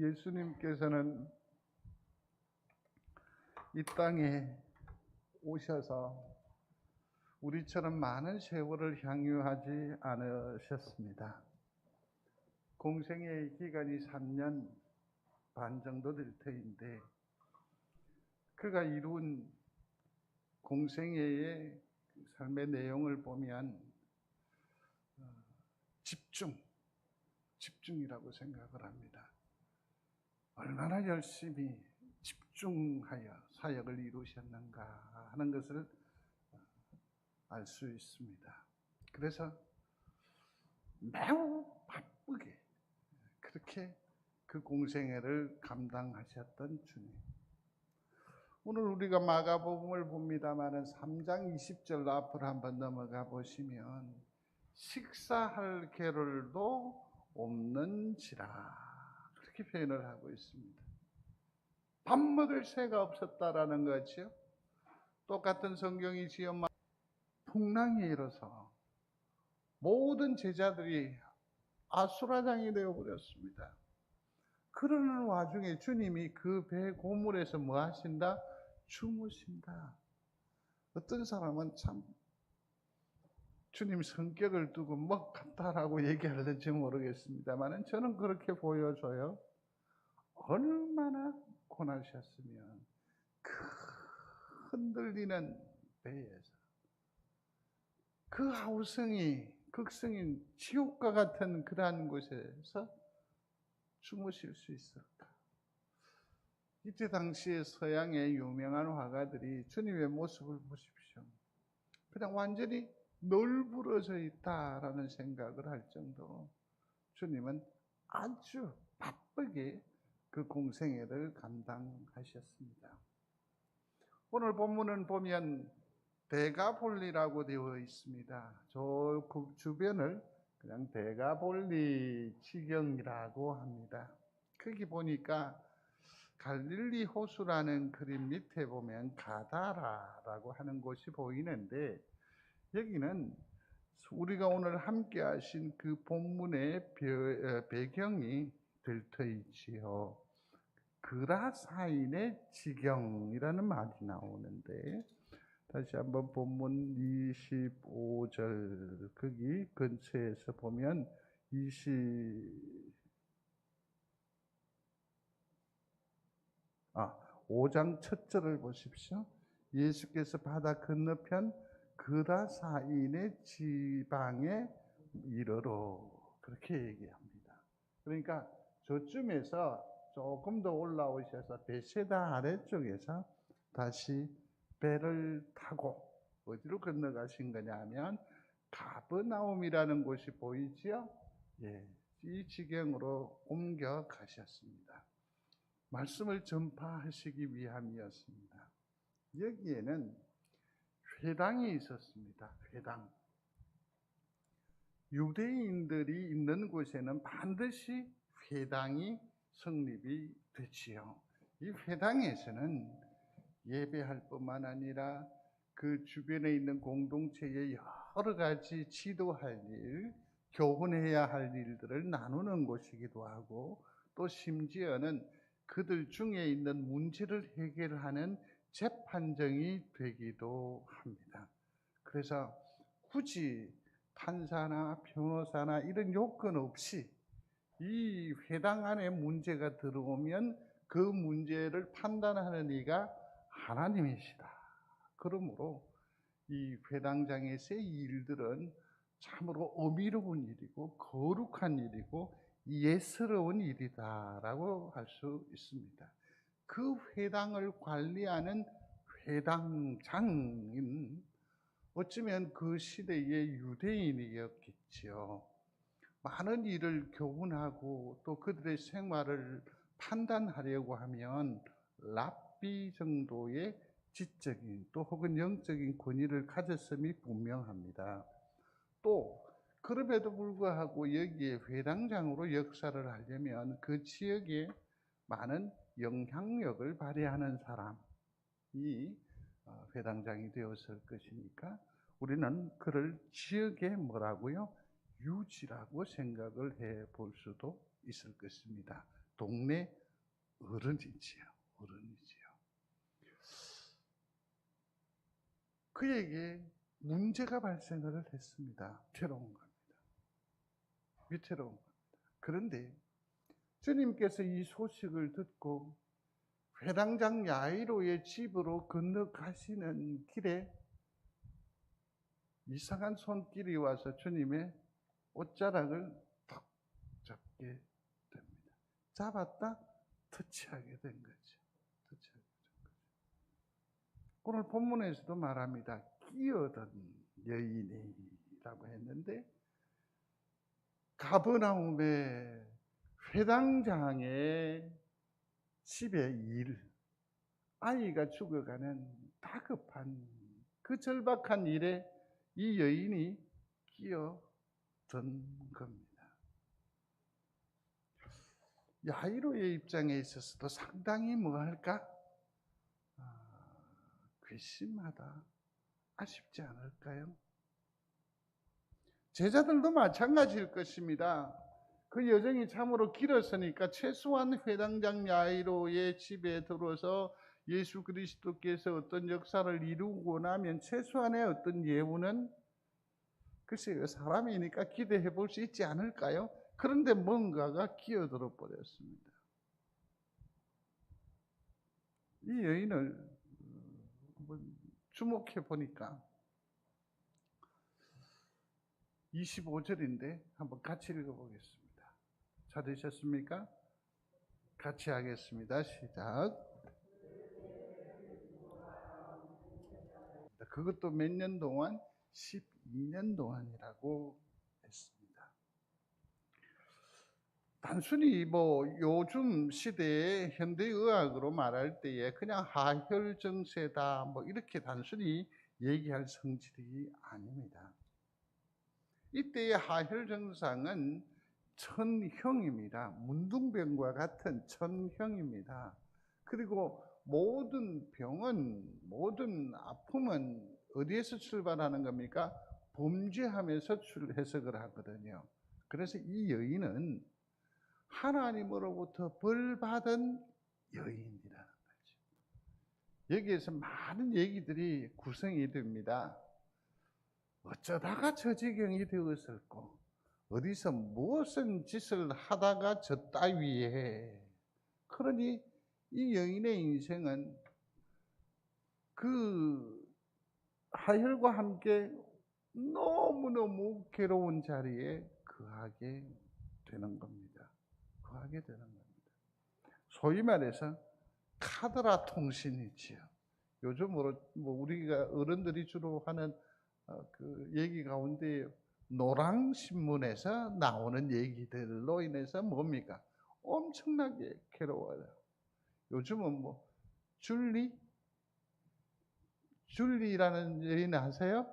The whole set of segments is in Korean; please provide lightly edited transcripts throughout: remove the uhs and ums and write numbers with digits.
예수님께서는 이 땅에 오셔서 우리처럼 많은 세월을 향유하지 않으셨습니다. 공생의 기간이 3년 반 정도 될 터인데, 그가 이룬 공생애의 삶의 내용을 보면 집중이라고 생각을 합니다. 얼마나 열심히 집중하여 사역을 이루셨는가 하는 것을 알 수 있습니다. 그래서 매우 바쁘게 그렇게 그 공생애를 감당하셨던 주님. 오늘 우리가 마가복음을 봅니다마는 3장 20절 앞으로 한번 넘어가 보시면 식사할 겨를도 없는지라 그렇게 표현을 하고 있습니다. 밥 먹을 새가 없었다라는 거죠. 똑같은 성경이지요. 풍랑이 일어서 모든 제자들이 아수라장이 되어버렸습니다. 그러는 와중에 주님이 그 배 고물에서 뭐 하신다? 주무신다. 어떤 사람은 참 주님 성격을 두고 뭐 같다라고 얘기하는지 모르겠습니다만 저는 그렇게 보여줘요. 얼마나 고나셨으면 그 흔들리는 배에서 그 하우성이 극성인 지옥과 같은 그러한 곳에서 주무실 수 있을까? 이때 당시에 서양의 유명한 화가들이 주님의 모습을 보십시오. 그냥 완전히 널브러져 있다라는 생각을 할 정도로 주님은 아주 바쁘게 그 공생애를 감당하셨습니다. 오늘 본문은 보면 대가볼리라고 되어 있습니다. 저 주변을 그냥 대가볼리 지경이라고 합니다. 거기 보니까 갈릴리 호수라는 그림 밑에 보면 가다라라고 하는 곳이 보이는데, 여기는 우리가 오늘 함께 하신 그 본문의 배경이 들터 있지요. 그라사인의 지경이라는 말이 나오는데, 다시 한번 본문 25절 거기 근처에서 보면 5장 첫 절을 보십시오. 예수께서 바다 건너편 그라사인의 지방에 이르러 그렇게 얘기합니다. 그러니까 저쯤에서 조금 더 올라오셔서 베세다 아래쪽에서 다시 배를 타고 어디로 건너가신 거냐면 가버나움이라는 곳이 보이지요? 예, 이 지경으로 옮겨 가셨습니다. 말씀을 전파하시기 위함이었습니다. 여기에는 회당이 있었습니다. 회당. 유대인들이 있는 곳에는 반드시 회당이 성립이 되지요. 이 회당에서는 예배할 뿐만 아니라 그 주변에 있는 공동체의 여러 가지 지도할 일, 교훈해야 할 일들을 나누는 곳이기도 하고, 또 심지어는 그들 중에 있는 문제를 해결하는 재판정이 되기도 합니다. 그래서 굳이 판사나 변호사나 이런 요건 없이 이 회당 안에 문제가 들어오면 그 문제를 판단하는 이가 하나님이시다. 그러므로 이 회당장에서의 일들은 참으로 어미로운 일이고 거룩한 일이고 예스러운 일이다라고 할 수 있습니다. 그 회당을 관리하는 회당장은 어쩌면 그 시대의 유대인이었겠지요. 많은 일을 교훈하고 또 그들의 생활을 판단하려고 하면 랍비 정도의 지적인 또 혹은 영적인 권위를 가졌음이 분명합니다. 또 그럼에도 불구하고 여기에 회당장으로 역사를 하려면 그 지역에 많은 영향력을 발휘하는 사람이 회당장이 되었을 것이니까 우리는 그를 지역의 뭐라고요? 유지라고 생각을 해 볼 수도 있을 것입니다. 동네 어른이지요. 어른이지요. 그에게 문제가 발생을 했습니다. 위태로운 겁니다. 위태로운 겁니다. 그런데 주님께서 이 소식을 듣고 회당장 야이로의 집으로 건너가시는 길에 이상한 손길이 와서 주님의 옷자락을 탁 잡게 됩니다. 잡았다 터치하게 된 거죠. 터치하게 된 거죠. 오늘 본문에서도 말합니다. 끼어든 여인이라고 했는데 가버나움의 회당장의 집의 일, 아이가 죽어가는 다급한 그 절박한 일에 이 여인이 끼어든 겁니다. 야이로의 입장에 있어서도 상당히 뭐할까? 괘씸하다, 아쉽지 않을까요? 제자들도 마찬가지일 것입니다. 그 여정이 참으로 길었으니까 최소한 회당장 야이로의 집에 들어서 예수 그리스도께서 어떤 역사를 이루고 나면 최소한의 어떤 예우는 글쎄요, 사람이니까 기대해 볼 수 있지 않을까요? 그런데 뭔가가 끼어들어 버렸습니다. 이 여인을 주목해 보니까 25절인데 한번 같이 읽어보겠습니다. 찾으셨습니까? 같이 하겠습니다. 시작. 그것도 몇 년 동안? 12년 동안이라고 했습니다. 단순히 요즘 시대의 현대의학으로 말할 때에 그냥 하혈증세다 이렇게 단순히 얘기할 성질이 아닙니다. 이때의 하혈증상은 천형입니다. 문둥병과 같은 천형입니다. 그리고 모든 병은, 모든 아픔은 어디에서 출발하는 겁니까? 범죄하면서 해석을 하거든요. 그래서 이 여인은 하나님으로부터 벌받은 여인이라는 거죠. 여기에서 많은 얘기들이 구성이 됩니다. 어쩌다가 저 지경이 되었을꼬? 어디서 무슨 짓을 하다가 저 따위에? 그러니 이 여인의 인생은 그 하혈과 함께 너무너무 괴로운 자리에 거하게 되는 겁니다. 거하게 되는 겁니다. 소위 말해서 카드라 통신이지요. 요즘으로 우리가 어른들이 주로 하는 그 얘기 가운데 노랑신문에서 나오는 얘기들로 인해서 뭡니까? 엄청나게 괴로워요. 요즘은 줄리라는 여인 아세요?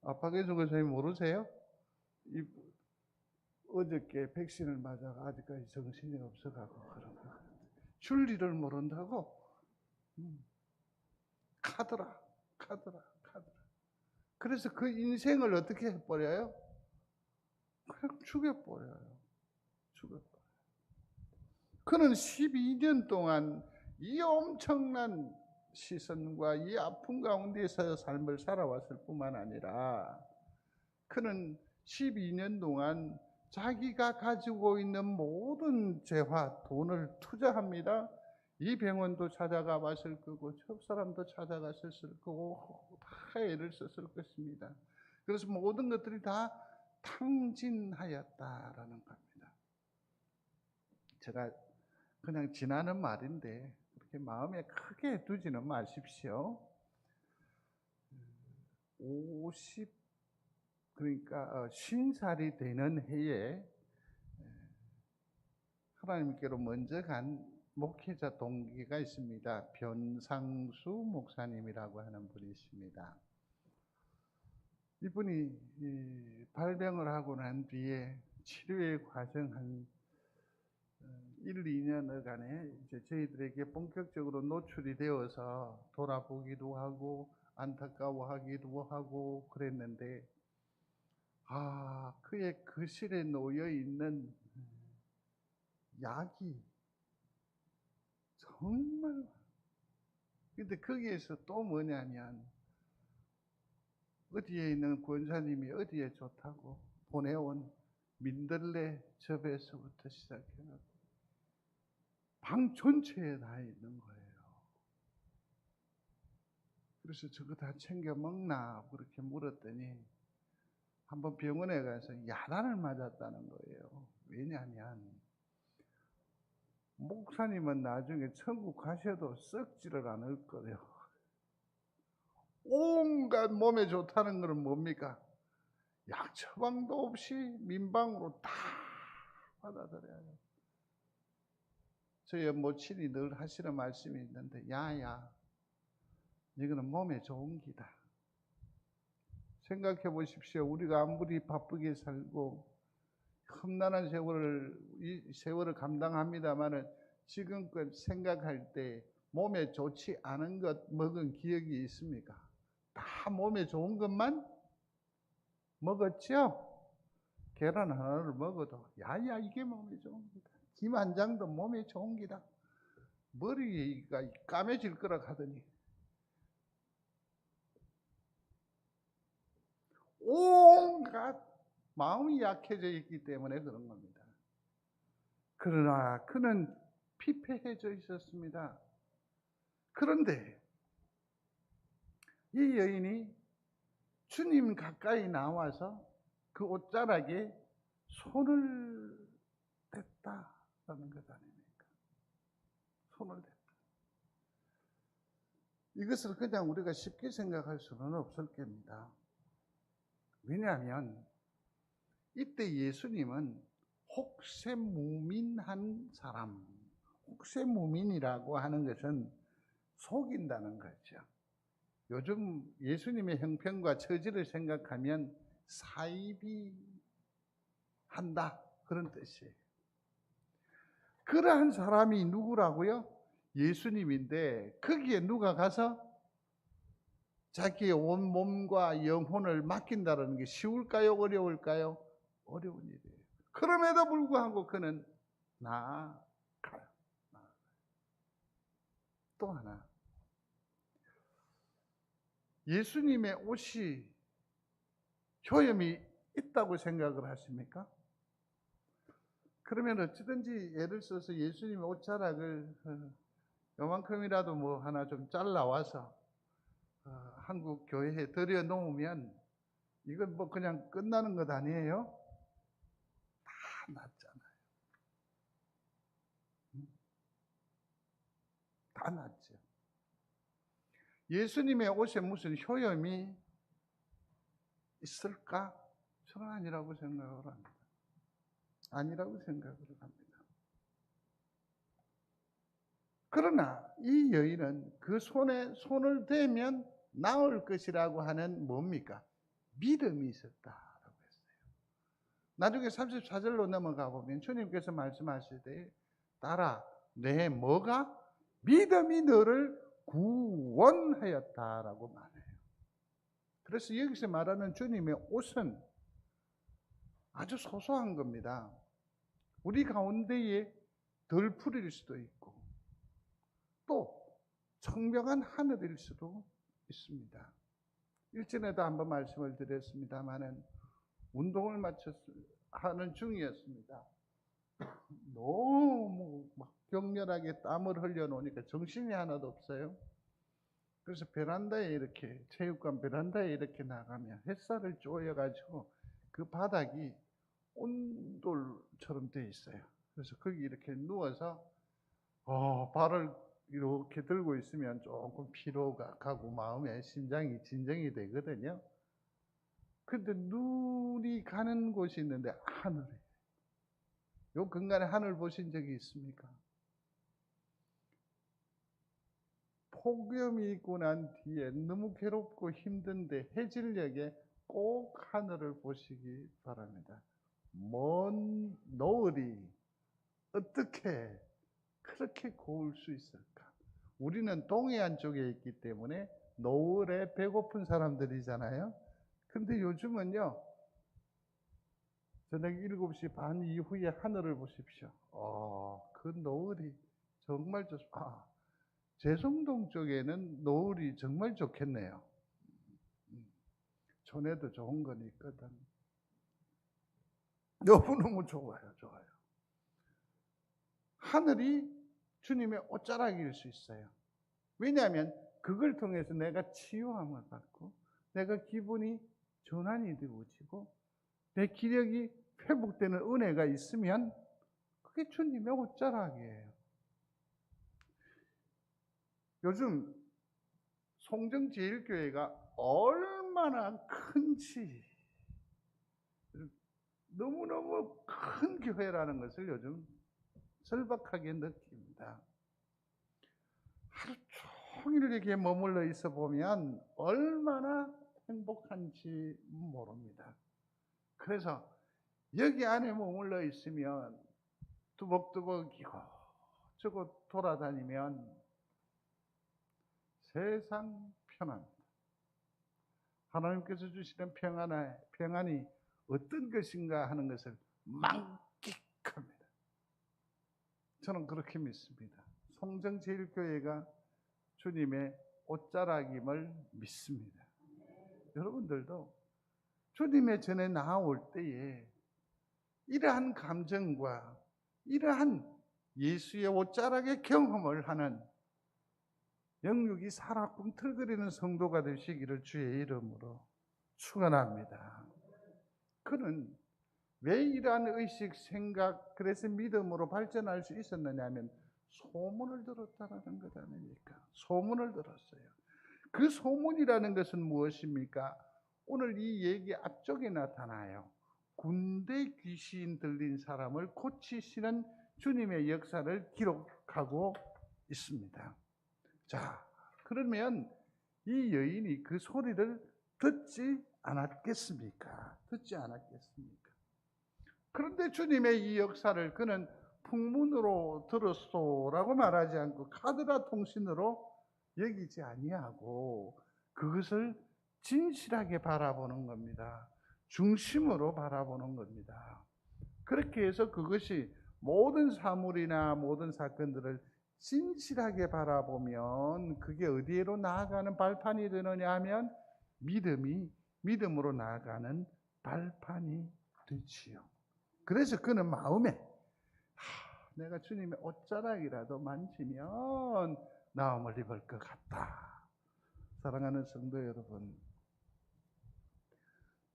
박혜준 교수님 모르세요? 어저께 백신을 맞아가 아직까지 정신이 없어가고 그런 거. 줄리를 모른다고? 카드라. 그래서 그 인생을 어떻게 해버려요? 그냥 죽여버려요. 그는 12년 동안 이 엄청난 시선과 이 아픔 가운데서 삶을 살아왔을 뿐만 아니라 그는 12년 동안 자기가 가지고 있는 모든 재화, 돈을 투자합니다. 이 병원도 찾아가 봤을 거고 저 사람도 찾아갔을 거고 다 애를 썼을 것입니다. 그래서 모든 것들이 다 탕진하였다라는 겁니다. 제가 그냥 지나는 말인데 그렇게 마음에 크게 두지는 마십시오. 50 50살이 되는 해에 하나님께로 먼저 간 목회자 동기가 있습니다. 변상수 목사님이라고 하는 분이십니다. 이분이 발병을 하고 난 뒤에 치료의 과정 한 1, 2년간에 이제 저희들에게 본격적으로 노출이 되어서 돌아보기도 하고 안타까워하기도 하고 그랬는데 그의 거실에 놓여 있는 약이 정말, 근데 거기에서 또 뭐냐면 어디에 있는 권사님이 어디에 좋다고 보내온 민들레 접에서부터 시작해서 방 전체에 다 있는 거예요. 그래서 저거 다 챙겨 먹나 그렇게 물었더니 한번 병원에 가서 야단을 맞았다는 거예요. 왜냐하면 목사님은 나중에 천국 가셔도 썩지를 않을 거예요. 온갖 몸에 좋다는 것은 뭡니까? 약 처방도 없이 민방으로 다 받아들여야 해요. 저희 모친이 늘 하시는 말씀이 있는데, 야야, 이거는 몸에 좋은 기다. 생각해 보십시오. 우리가 아무리 바쁘게 살고 험난한 이 세월을 감당합니다마는 지금껏 생각할 때 몸에 좋지 않은 것 먹은 기억이 있습니까? 다 몸에 좋은 것만 먹었죠? 계란 하나를 먹어도 야야 이게 몸에 좋은 기다. 김 한 장도 몸에 좋은 기다. 머리가 까매질 거라 하더니 온갖 마음이 약해져 있기 때문에 그런 겁니다. 그러나 그는 피폐해져 있었습니다. 그런데 이 여인이 주님 가까이 나와서 그 옷자락에 손을 댔다라는 것 아닙니까? 손을 댔다. 이것을 그냥 우리가 쉽게 생각할 수는 없을 겁니다. 왜냐하면 이때 예수님은 혹세무민한 사람, 혹세무민이라고 하는 것은 속인다는 거죠. 요즘 예수님의 형편과 처지를 생각하면 사이비 한다 그런 뜻이에요. 그러한 사람이 누구라고요? 예수님인데 거기에 누가 가서 자기의 온 몸과 영혼을 맡긴다는 게 쉬울까요? 어려울까요? 어려운 일이에요. 그럼에도 불구하고 그는 나아가요. 또 하나, 예수님의 옷이 효염이 있다고 생각을 하십니까? 그러면 어찌든지 예를 써서 예수님의 옷자락을 요만큼이라도 뭐 하나 좀 잘라와서 한국 교회에 들여 놓으면 이건 뭐 그냥 끝나는 것 아니에요? 다 낫잖아요. 다 낫죠. 예수님의 옷에 무슨 효염이 있을까? 저는 아니라고 생각을 합니다. 아니라고 생각을 합니다. 그러나 이 여인은 그 손에 손을 대면 나을 것이라고 하는 뭡니까? 믿음이 있었다라고 했어요. 나중에 34절로 넘어가 보면 주님께서 말씀하실 때 따라 내 뭐가? 믿음이 너를 구원하였다라고 말해요. 그래서 여기서 말하는 주님의 옷은 아주 소소한 겁니다. 우리 가운데에 덜풀일 수도 있고 또 청명한 하늘일 수도 있습니다. 일전에도 한번 말씀을 드렸습니다마는 운동을 마쳐서 하는 중이었습니다. 너무 막 격렬하게 땀을 흘려놓으니까 정신이 하나도 없어요. 그래서 베란다에 이렇게 체육관 베란다에 이렇게 나가면 햇살을 쬐어가지고 그 바닥이 온돌처럼 돼 있어요. 그래서 거기 이렇게 누워서 발을 이렇게 들고 있으면 조금 피로가 가고 마음에 심장이 진정이 되거든요. 근데 눈이 가는 곳이 있는데 하늘이에요. 요 근간에 하늘 보신 적이 있습니까? 폭염이 있고 난 뒤에 너무 괴롭고 힘든데 해질녘에 꼭 하늘을 보시기 바랍니다. 먼 노을이 어떻게 그렇게 고울 수 있을까? 우리는 동해안 쪽에 있기 때문에 노을에 배고픈 사람들이잖아요. 근데 요즘은요, 저녁 7시 반 이후에 하늘을 보십시오. 그 노을이 정말 좋습니다. 제송동 쪽에는 노을이 정말 좋겠네요. 전에도 좋은 건 있거든. 너무너무 좋아요. 하늘이 주님의 옷자락일 수 있어요. 왜냐하면 그걸 통해서 내가 치유함을 받고 내가 기분이 전환이 되어지고 내 기력이 회복되는 은혜가 있으면 그게 주님의 옷자락이에요. 요즘 송정제일교회가 얼마나 큰지 너무너무 큰 교회라는 것을 요즘 절박하게 느낍니다. 하루 종일 이렇게 머물러 있어 보면 얼마나 행복한지 모릅니다. 그래서 여기 안에 머물러 있으면 두벅두벅 이곳저곳 돌아다니면 세상 편합니다. 하나님께서 주시는 평안이 어떤 것인가 하는 것을 만끽합니다. 저는 그렇게 믿습니다. 송정제일교회가 주님의 옷자락임을 믿습니다. 여러분들도 주님의 전에 나아올 때에 이러한 감정과 이러한 예수의 옷자락의 경험을 하는 영육이 살아 꿈틀거리는 성도가 되시기를 주의 이름으로 축원합니다. 그는 왜 이러한 의식, 생각, 그래서 믿음으로 발전할 수 있었느냐 하면 소문을 들었다라는 것 아닙니까? 소문을 들었어요. 그 소문이라는 것은 무엇입니까? 오늘 이 얘기 앞쪽에 나타나요. 군대 귀신 들린 사람을 고치시는 주님의 역사를 기록하고 있습니다. 자, 그러면 이 여인이 그 소리를 듣지 않았겠습니까? 그런데 주님의 이 역사를 그는 풍문으로 들었소라고 말하지 않고 카드라 통신으로 여기지 아니하고 그것을 진실하게 바라보는 겁니다. 중심으로 바라보는 겁니다. 그렇게 해서 그것이 모든 사물이나 모든 사건들을 진실하게 바라보면 그게 어디로 나아가는 발판이 되느냐 하면 믿음으로 나아가는 발판이 되지요. 그래서 그는 마음에 내가 주님의 옷자락이라도 만지면 나음을 입을 것 같다. 사랑하는 성도 여러분,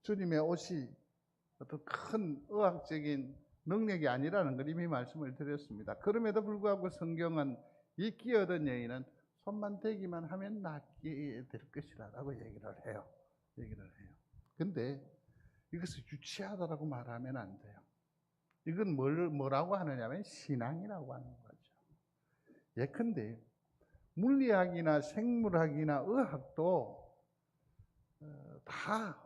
주님의 옷이 어떤 큰 의학적인 능력이 아니라는 걸 이미 말씀을 드렸습니다. 그럼에도 불구하고 성경은 이 끼어든 여인은 손만 대기만 하면 낫게 될 것이라고 얘기를 해요. 근데 이것을 유치하다라고 말하면 안 돼요. 이건 뭐라고 하느냐면 신앙이라고 하는 거죠. 예컨대 물리학이나 생물학이나 의학도 다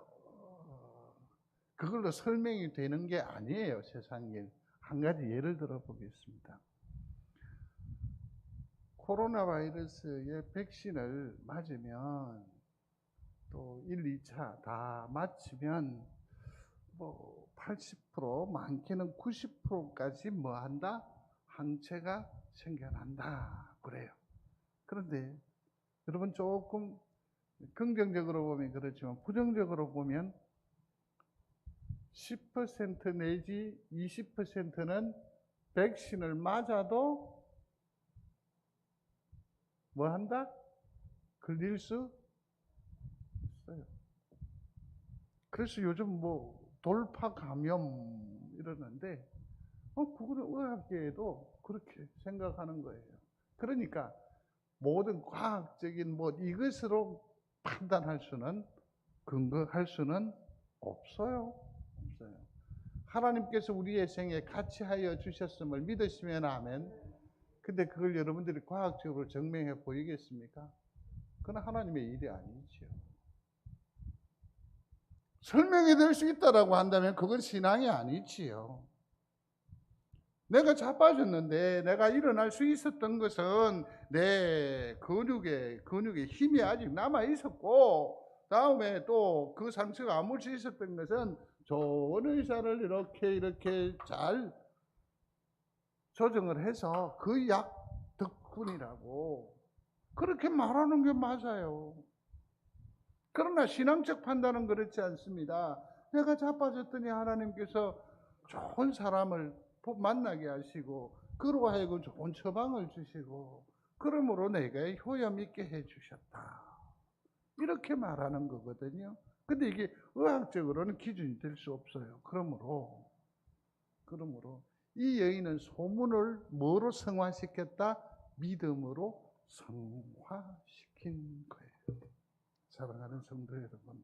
그걸로 설명이 되는 게 아니에요. 세상에. 한 가지 예를 들어 보겠습니다. 코로나 바이러스의 백신을 맞으면 또 1, 2차 다 맞추면 80% 많게는 90%까지 뭐한다? 항체가 생겨난다 그래요. 그런데 여러분 조금 긍정적으로 보면 그렇지만 부정적으로 보면 10% 내지 20%는 백신을 맞아도 뭐한다? 걸릴 수 있어요. 그래서 요즘 돌파 감염 이러는데 그거는 의학계에도 그렇게 생각하는 거예요. 그러니까 모든 과학적인 이것으로 판단할 수는 근거할 수는 없어요. 하나님께서 우리의 생에 같이하여 주셨음을 믿으시면 아멘. 근데 그걸 여러분들이 과학적으로 증명해 보이겠습니까? 그건 하나님의 일이 아니지요. 설명이 될 수 있다라고 한다면 그건 신앙이 아니지요. 내가 자빠졌는데 내가 일어날 수 있었던 것은 내 근육에 힘이 아직 남아 있었고, 다음에 또 그 상처가 아물 수 있었던 것은 좋은 의사를 이렇게 잘 조정을 해서 그 약 덕분이라고 그렇게 말하는 게 맞아요. 그러나 신앙적 판단은 그렇지 않습니다. 내가 자빠졌더니 하나님께서 좋은 사람을 만나게 하시고 그로 하여금 좋은 처방을 주시고 그러므로 내가 효염 있게 해주셨다. 이렇게 말하는 거거든요. 근데 이게 의학적으로는 기준이 될 수 없어요. 그러므로 이 여인은 소문을 뭐로 성화시켰다? 믿음으로 성화시킨 거예요. 사랑하는 성도 여러분,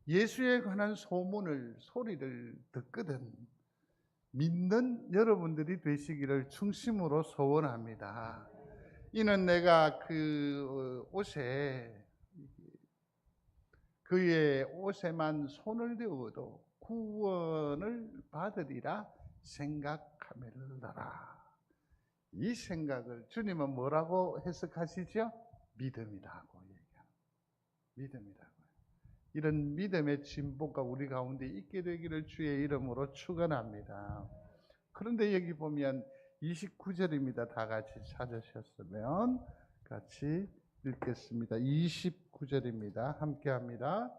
예수에 관한 소리를 듣거든 믿는 여러분들이 되시기를 충심으로 소원합니다. 이는 내가 그의 옷에만 손을 대어도 구원을 받으리라 생각하멜라라. 이 생각을 주님은 뭐라고 해석하시죠? 믿음이라고 얘기합니다. 믿음이라고. 이런 믿음의 진보가 우리 가운데 있게 되기를 주의 이름으로 축원합니다. 그런데 여기 보면 29절입니다. 다 같이 찾으셨으면 같이 읽겠습니다. 29절입니다. 함께 합니다.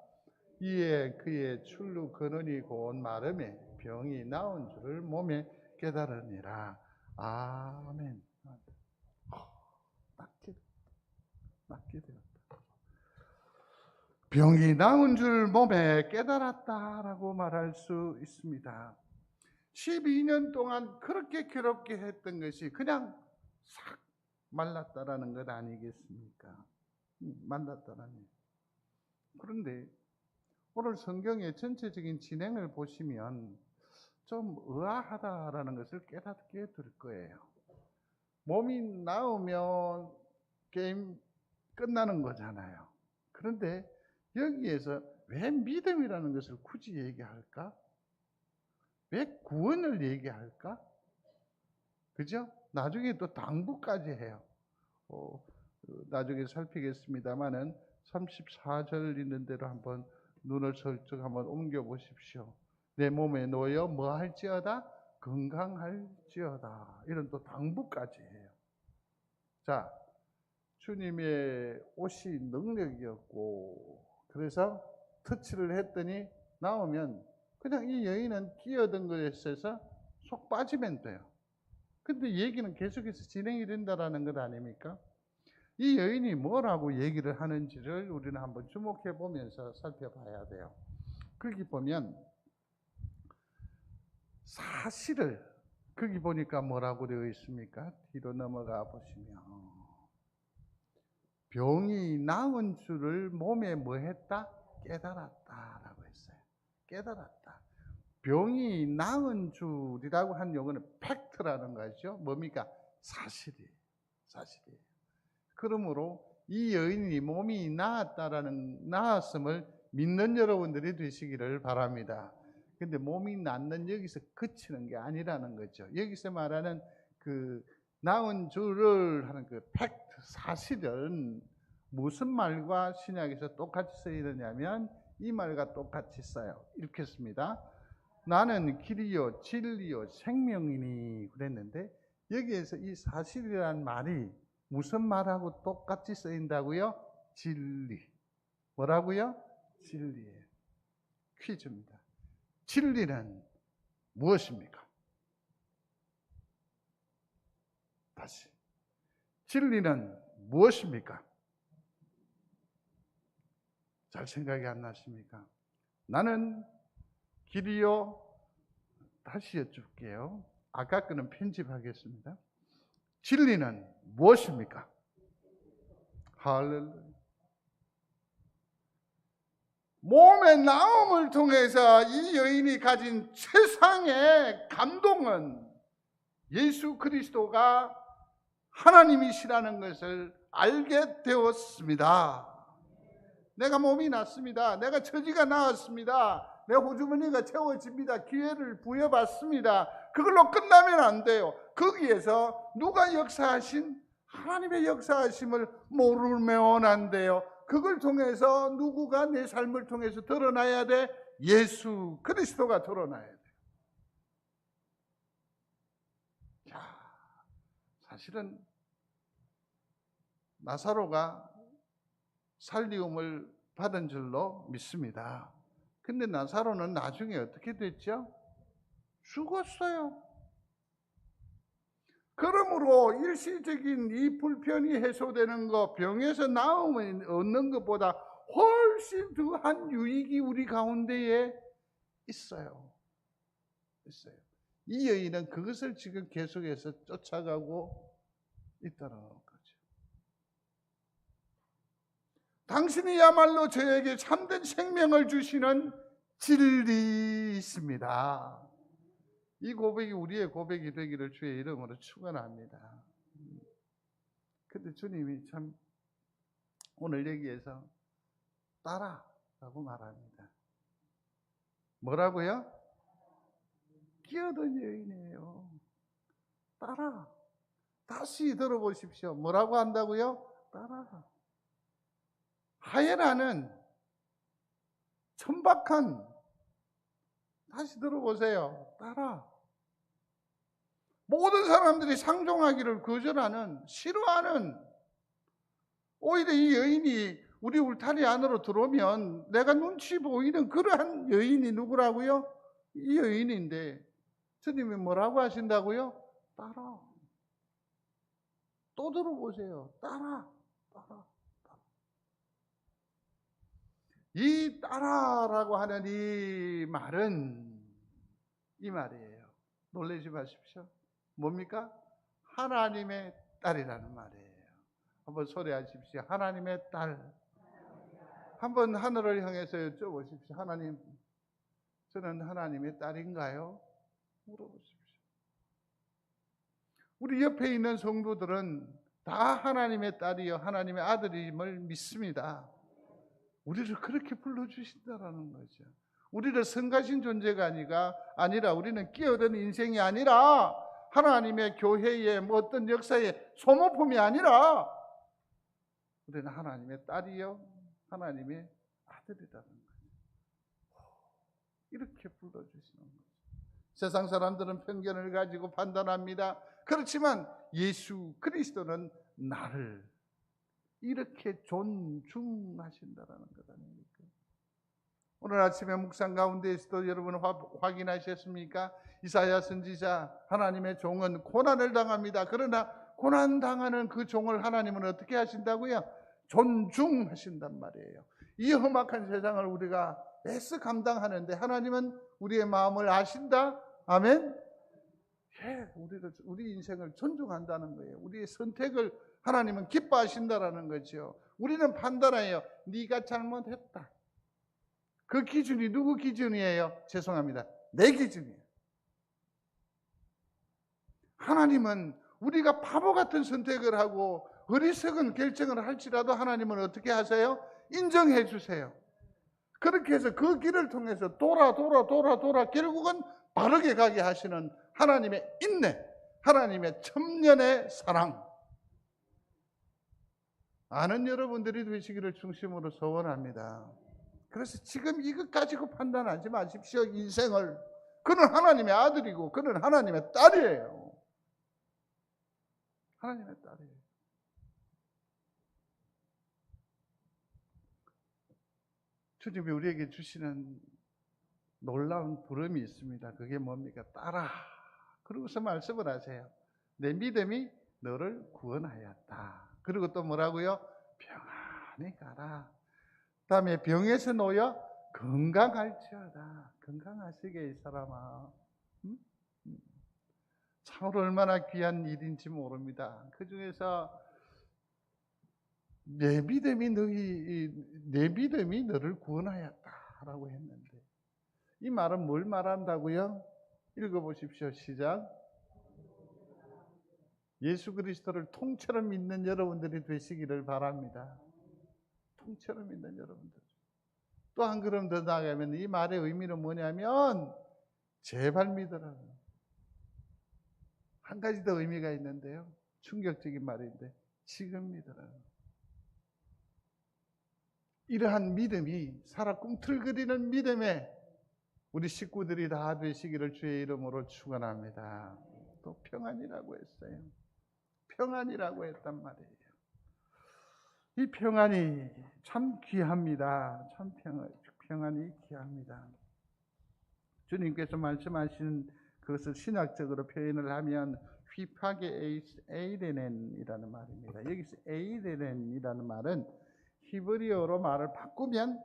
이에 그의 출루 근원이 고온 마름에 병이 나은 줄을 몸에 깨달으니라. 아멘. 낫게 되었다. 병이 나은 줄 몸에 깨달았다라고 말할 수 있습니다. 12년 동안 그렇게 괴롭게 했던 것이 그냥 싹 말랐다라는 것 아니겠습니까? 말랐다라니. 그런데 오늘 성경의 전체적인 진행을 보시면 좀 의아하다라는 것을 깨닫게 될 거예요. 몸이 나으면 게임 끝나는 거잖아요. 그런데 여기에서 왜 믿음이라는 것을 굳이 얘기할까? 왜 구원을 얘기할까? 그죠? 나중에 또 당부까지 해요. 나중에 살피겠습니다만은 34절 있는 대로 한번 눈을 슬쩍 한번 옮겨 보십시오. 내 몸에 놓여 뭐 할지어다? 건강할지어다. 이런 또 당부까지 해요. 자, 주님의 옷이 능력이었고 그래서 터치를 했더니 나오면 그냥 이 여인은 끼어든 것에 있어서 속 빠지면 돼요. 근데 얘기는 계속해서 진행이 된다라는 것 아닙니까? 이 여인이 뭐라고 얘기를 하는지를 우리는 한번 주목해 보면서 살펴봐야 돼요. 거기 보면 사실을 거기 보니까 뭐라고 되어 있습니까? 뒤로 넘어가 보시면 병이 나은 줄을 몸에 뭐 했다? 깨달았다라고 했어요. 깨달았다. 병이 나은 줄이라고 한 용어는 팩트라는 거죠. 뭡니까? 사실이에요. 그러므로 이 여인이 몸이 나았음을 믿는 여러분들이 되시기를 바랍니다. 근데 몸이 낫는 여기서 그치는 게 아니라는 거죠. 여기서 말하는 그 나은 줄을 하는 그 팩트, 사실은 무슨 말과 신약에서 똑같이 쓰이느냐면 이 말과 똑같이 써요. 읽겠습니다. 나는 길이요 진리요 생명이니 그랬는데 여기에서 이 사실이란 말이 무슨 말하고 똑같이 쓰인다고요? 진리. 뭐라고요? 진리예요. 퀴즈입니다. 진리는 무엇입니까? 다시. 진리는 무엇입니까? 잘 생각이 안 나십니까? 나는 길이요. 다시 여쭐게요. 아까 거는 편집하겠습니다. 진리는 무엇입니까? 할렐루야. 몸의 나음을 통해서 이 여인이 가진 최상의 감동은 예수 그리스도가 하나님이시라는 것을 알게 되었습니다. 내가 몸이 났습니다. 내가 처지가 나았습니다. 내 호주머니가 채워집니다. 기회를 부여받습니다. 그걸로 끝나면 안 돼요. 거기에서 누가 역사하신 하나님의 역사하심을 모르면 안 돼요. 그걸 통해서 누구가 내 삶을 통해서 드러나야 돼? 예수 그리스도가 드러나야 돼요. 자, 사실은 나사로가 살리움을 받은 줄로 믿습니다. 근데 나사로는 나중에 어떻게 됐죠? 죽었어요. 그러므로 일시적인 이 불편이 해소되는 것, 병에서 나음을 얻는 것보다 훨씬 더한 유익이 우리 가운데에 있어요. 이 여인은 그것을 지금 계속해서 쫓아가고 있다는 거죠. 당신이야말로 저에게 참된 생명을 주시는 진리이십니다. 이 고백이 우리의 고백이 되기를 주의 이름으로 축원합니다. 근데 주님이 참 오늘 여기에서 따라라고 말합니다. 뭐라고요? 끼어든 여인이에요. 따라. 다시 들어보십시오. 뭐라고 한다고요? 따라. 하예나는 천박한, 다시 들어보세요. 따라. 모든 사람들이 상종하기를 거절하는, 싫어하는, 오히려 이 여인이 우리 울타리 안으로 들어오면 내가 눈치 보이는 그러한 여인이 누구라고요? 이 여인인데 주님이 뭐라고 하신다고요? 따라. 또 들어보세요. 따라. 이 따라라고 하는 이 말은 이 말이에요. 놀라지 마십시오. 뭡니까? 하나님의 딸이라는 말이에요. 한번 소리하십시오. 하나님의 딸. 한번 하늘을 향해서 여쭤보십시오. 하나님, 저는 하나님의 딸인가요? 물어보십시오. 우리 옆에 있는 성도들은 다 하나님의 딸이요 하나님의 아들임을 믿습니다. 우리를 그렇게 불러주신다라는 거죠. 우리를 성가신 존재가 아니라 우리는 끼어든 인생이 아니라 하나님의 교회의 뭐 어떤 역사의 소모품이 아니라 우리는 하나님의 딸이요 하나님의 아들이라는 거죠. 이렇게 불러주시는 거죠. 세상 사람들은 편견을 가지고 판단합니다. 그렇지만 예수 그리스도는 나를 이렇게 존중하신다라는 것 아닙니까? 오늘 아침에 묵상 가운데에서도 여러분 확인하셨습니까? 이사야 선지자 하나님의 종은 고난을 당합니다. 그러나 고난 당하는 그 종을 하나님은 어떻게 하신다고요? 존중하신단 말이에요. 이 험악한 세상을 우리가 애써 감당하는데 하나님은 우리의 마음을 아신다. 아멘. 예, 우리 인생을 존중한다는 거예요. 우리의 선택을 하나님은 기뻐하신다라는 거죠. 우리는 판단해요. 네가 잘못했다. 그 기준이 누구 기준이에요? 죄송합니다. 내 기준이에요. 하나님은 우리가 바보 같은 선택을 하고 어리석은 결정을 할지라도 하나님은 어떻게 하세요? 인정해 주세요. 그렇게 해서 그 길을 통해서 돌아 결국은 바르게 가게 하시는 하나님의 인내, 하나님의 천년의 사랑. 아는 여러분들이 되시기를 중심으로 소원합니다. 그래서 지금 이것 가지고 판단하지 마십시오. 인생을. 그는 하나님의 아들이고 그는 하나님의 딸이에요. 하나님의 딸이에요. 주님이 우리에게 주시는 놀라운 부름이 있습니다. 그게 뭡니까? 따라. 그러고서 말씀을 하세요. 내 믿음이 너를 구원하였다. 그리고 또 뭐라고요? 평안히 가라. 다음에 병에서 놓여 건강할지어다. 건강하시게 이 사람아. 응? 참으로 얼마나 귀한 일인지 모릅니다. 그 중에서 내 믿음이 너를 구원하였다라고 했는데 이 말은 뭘 말한다고요? 읽어보십시오. 시작. 예수 그리스도를 통째로 믿는 여러분들이 되시기를 바랍니다. 통째로 믿는 여러분들. 또 한 걸음 더 나아가면 이 말의 의미는 뭐냐면 제발 믿으라. 한 가지 더 의미가 있는데요. 충격적인 말인데 지금 믿으라. 이러한 믿음이 살아 꿈틀거리는 믿음에 우리 식구들이 다 되시기를 주의 이름으로 축원합니다. 또 평안이라고 했어요. 평안이라고 했단 말이에요. 이 평안이 참 귀합니다. 참 평안이 귀합니다. 주님께서 말씀하시는 그것을 신학적으로 표현을 하면 휘파게 에이레넨이라는 말입니다. 여기서 에이레넨이라는 말은 히브리어로 말을 바꾸면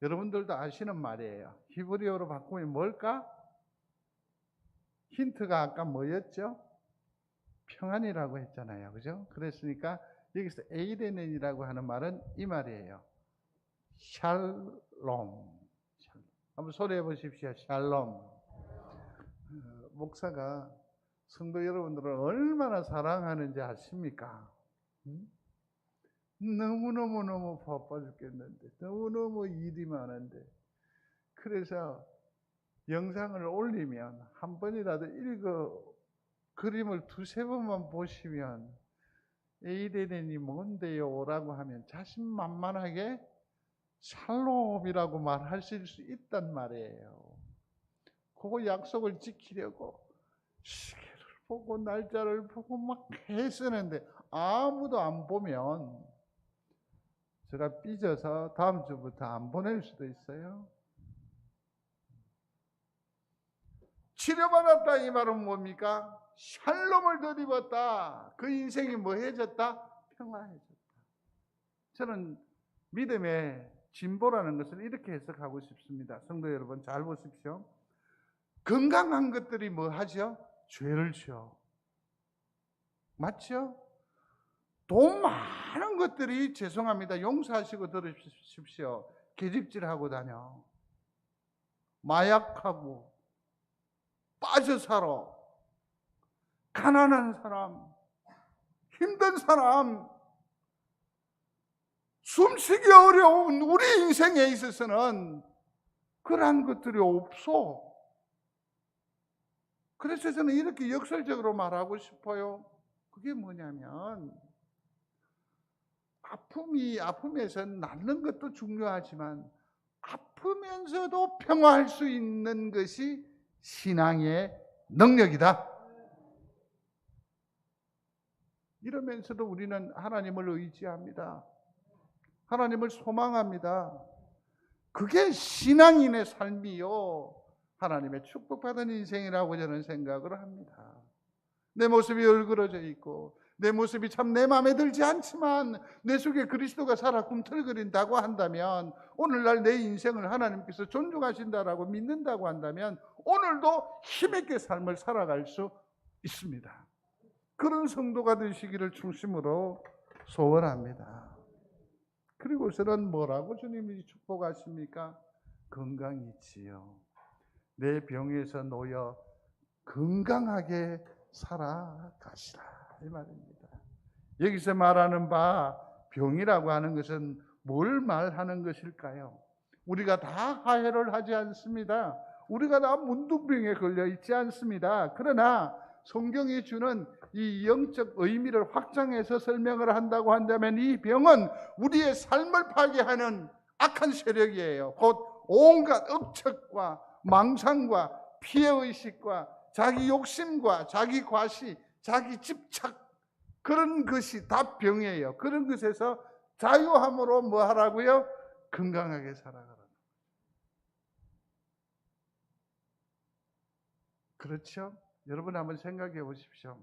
여러분들도 아시는 말이에요. 히브리어로 바꾸면 뭘까? 힌트가 아까 뭐였죠? 평안이라고 했잖아요. 그죠? 그랬으니까 여기서 에이레넨이라고 하는 말은 이 말이에요. 샬롬. 한번 소리해 보십시오. 샬롬. 목사가 성도 여러분들을 얼마나 사랑하는지 아십니까? 너무너무 바빠 죽겠는데, 너무너무 일이 많은데, 그래서 영상을 올리면 한 번이라도 그림을 두세 번만 보시면 에이레넨이 뭔데요? 라고 하면 자신만만하게 샬롬이라고 말하실 수 있단 말이에요. 그거 약속을 지키려고 시계를 보고 날짜를 보고 막 애쓰는데 아무도 안 보면 제가 삐져서 다음 주부터 안 보낼 수도 있어요. 치료받았다 이 말은 뭡니까? 샬롬을 덧입었다. 그 인생이 뭐 해졌다? 평화해졌다. 저는 믿음의 진보라는 것을 이렇게 해석하고 싶습니다. 성도 여러분 잘 보십시오. 건강한 것들이 뭐 하죠? 죄를 지어. 맞죠? 돈 많은 것들이 죄송합니다. 용서하시고 들으십시오. 계집질하고 다녀. 마약하고 빠져 살아. 가난한 사람, 힘든 사람, 숨쉬기 어려운 우리 인생에 있어서는 그러한 것들이 없어. 그래서 저는 이렇게 역설적으로 말하고 싶어요. 그게 뭐냐면 아픔에서 낫는 것도 중요하지만 아프면서도 평화할 수 있는 것이 신앙의 능력이다. 이러면서도 우리는 하나님을 의지합니다. 하나님을 소망합니다. 그게 신앙인의 삶이요. 하나님의 축복받은 인생이라고 저는 생각을 합니다. 내 모습이 얼그러져 있고 내 모습이 참 내 마음에 들지 않지만 내 속에 그리스도가 살아 꿈틀거린다고 한다면 오늘날 내 인생을 하나님께서 존중하신다라고 믿는다고 한다면 오늘도 힘있게 삶을 살아갈 수 있습니다. 그런 성도가 되시기를 중심으로 소원합니다. 그리고서는 뭐라고 주님이 축복하십니까? 건강이지요. 내 병에서 놓여 건강하게 살아가시라 이 말입니다. 여기서 말하는 바 병이라고 하는 것은 뭘 말하는 것일까요? 우리가 다 하혈을 하지 않습니다. 우리가 다 문둥병에 걸려 있지 않습니다. 그러나 성경이 주는 이 영적 의미를 확장해서 설명을 한다고 한다면 이 병은 우리의 삶을 파괴하는 악한 세력이에요. 곧 온갖 억측과 망상과 피해의식과 자기 욕심과 자기 과시, 자기 집착 그런 것이 다 병이에요. 그런 것에서 자유함으로 뭐 하라고요? 건강하게 살아가라. 그렇죠? 여러분 한번 생각해 보십시오.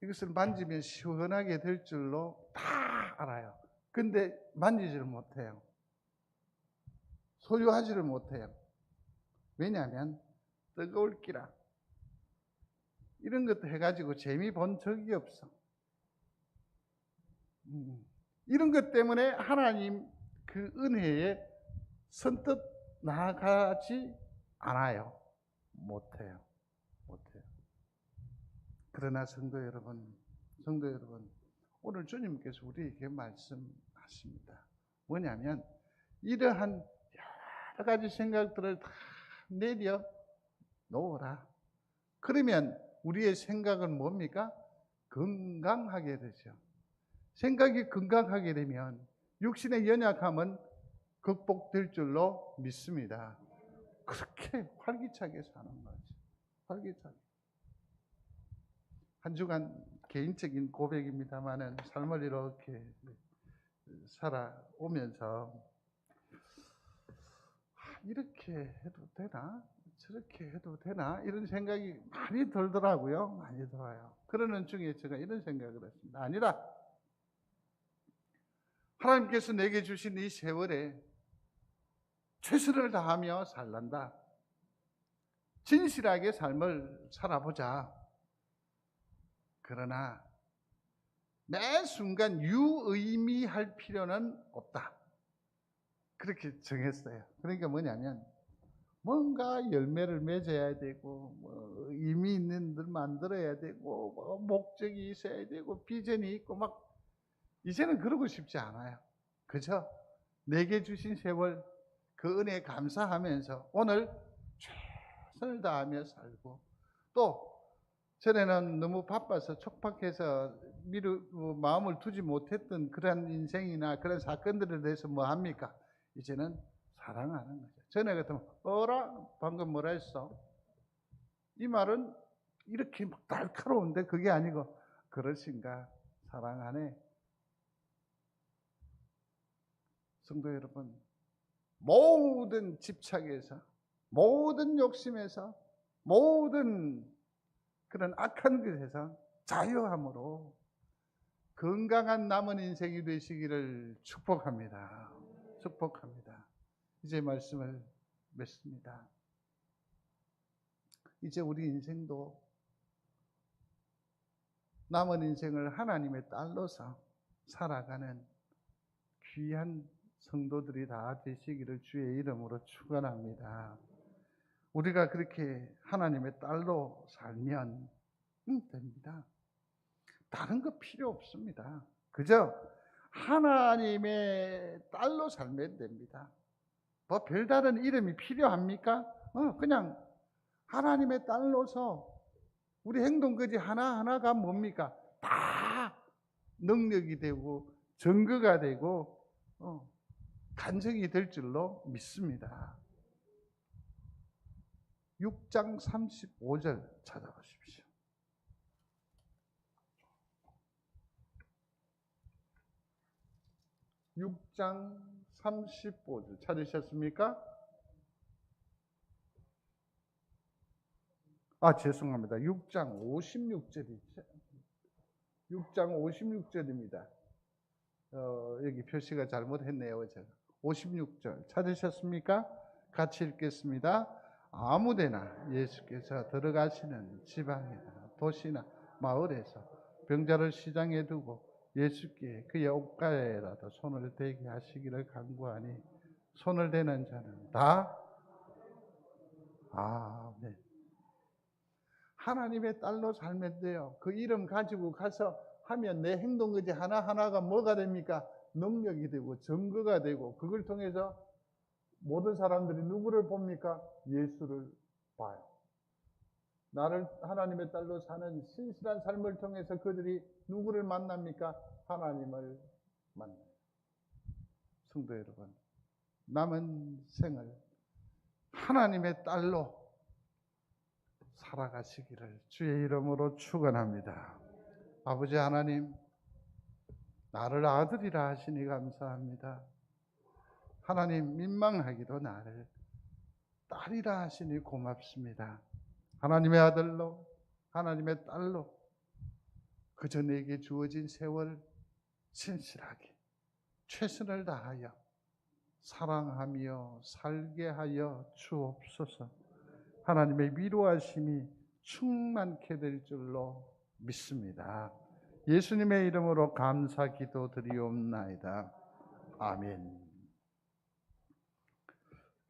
이것을 만지면 시원하게 될 줄로 다 알아요. 근데 만지지를 못해요. 소유하지를 못해요. 왜냐하면 뜨거울 기라. 이런 것도 해가지고 재미 본 적이 없어. 이런 것 때문에 하나님 그 은혜에 선뜻 나아가지 않아요. 못해요. 그러나 성도 여러분, 오늘 주님께서 우리에게 말씀하십니다. 뭐냐면 이러한 여러 가지 생각들을 다 내려 놓으라. 그러면 우리의 생각은 뭡니까? 건강하게 되죠. 생각이 건강하게 되면 육신의 연약함은 극복될 줄로 믿습니다. 그렇게 활기차게 사는 거죠. 활기차게. 한 주간 개인적인 고백입니다만은 삶을 이렇게 살아오면서 이렇게 해도 되나? 저렇게 해도 되나? 이런 생각이 많이 들더라고요. 많이 들어요. 그러는 중에 제가 이런 생각을 했습니다. 아니다. 하나님께서 내게 주신 이 세월에 최선을 다하며 살란다. 진실하게 삶을 살아보자. 그러나 매 순간 유의미할 필요는 없다. 그렇게 정했어요. 그러니까 뭐냐면 뭔가 열매를 맺어야 되고 의미 있는 일 만들어야 되고 목적이 있어야 되고 비전이 있고 막 이제는 그러고 싶지 않아요. 그저 내게 주신 세월 그 은혜에 감사하면서 오늘 최선을 다하며 살고, 또 전에는 너무 바빠서 촉박해서 마음을 두지 못했던 그런 인생이나 그런 사건들에 대해서 뭐 합니까? 이제는 사랑하는 거죠. 전에 같으면 어라? 방금 뭐라 했어? 이 말은 이렇게 막 날카로운데 그게 아니고 그러신가? 사랑하네. 성도 여러분, 모든 집착에서, 모든 욕심에서, 모든 그런 악한 것에서 자유함으로 건강한 남은 인생이 되시기를 축복합니다. 축복합니다. 이제 말씀을 맺습니다. 이제 우리 인생도 남은 인생을 하나님의 딸로서 살아가는 귀한 성도들이 다 되시기를 주의 이름으로 축원합니다. 우리가 그렇게 하나님의 딸로 살면 됩니다. 다른 거 필요 없습니다. 그저 하나님의 딸로 살면 됩니다. 뭐 별다른 이름이 필요합니까? 그냥 하나님의 딸로서 우리 행동거지 하나하나가 뭡니까? 다 능력이 되고 증거가 되고 간증이 될 줄로 믿습니다. 6장 35절 찾아보십시오. 6장 35절 찾으셨습니까? 죄송합니다. 6장 56절이죠. 6장 56절입니다. 여기 표시가 잘못했네요. 제가. 56절 찾으셨습니까? 같이 읽겠습니다. 아무데나 예수께서 들어가시는 지방이나 도시나 마을에서 병자를 시장에 두고 예수께 그의 옷가에라도 손을 대게 하시기를 간구하니 손을 대는 자는 다 아멘. 하나님의 딸로 살면 돼요. 그 이름 가지고 가서 하면 내 행동거지 하나하나가 뭐가 됩니까? 능력이 되고 증거가 되고, 그걸 통해서 모든 사람들이 누구를 봅니까? 예수를 봐요. 나를 하나님의 딸로 사는 신실한 삶을 통해서 그들이 누구를 만납니까? 하나님을 만나요. 성도 여러분, 남은 생을 하나님의 딸로 살아가시기를 주의 이름으로 축원합니다. 아버지 하나님, 나를 아들이라 하시니 감사합니다. 하나님, 민망하기도 나를 딸이라 하시니 고맙습니다. 하나님의 아들로, 하나님의 딸로 그저 내게 주어진 세월 신실하게 최선을 다하여 사랑하며 살게 하여 주옵소서. 하나님의 위로하심이 충만케 될 줄로 믿습니다. 예수님의 이름으로 감사 기도 드리옵나이다. 아멘.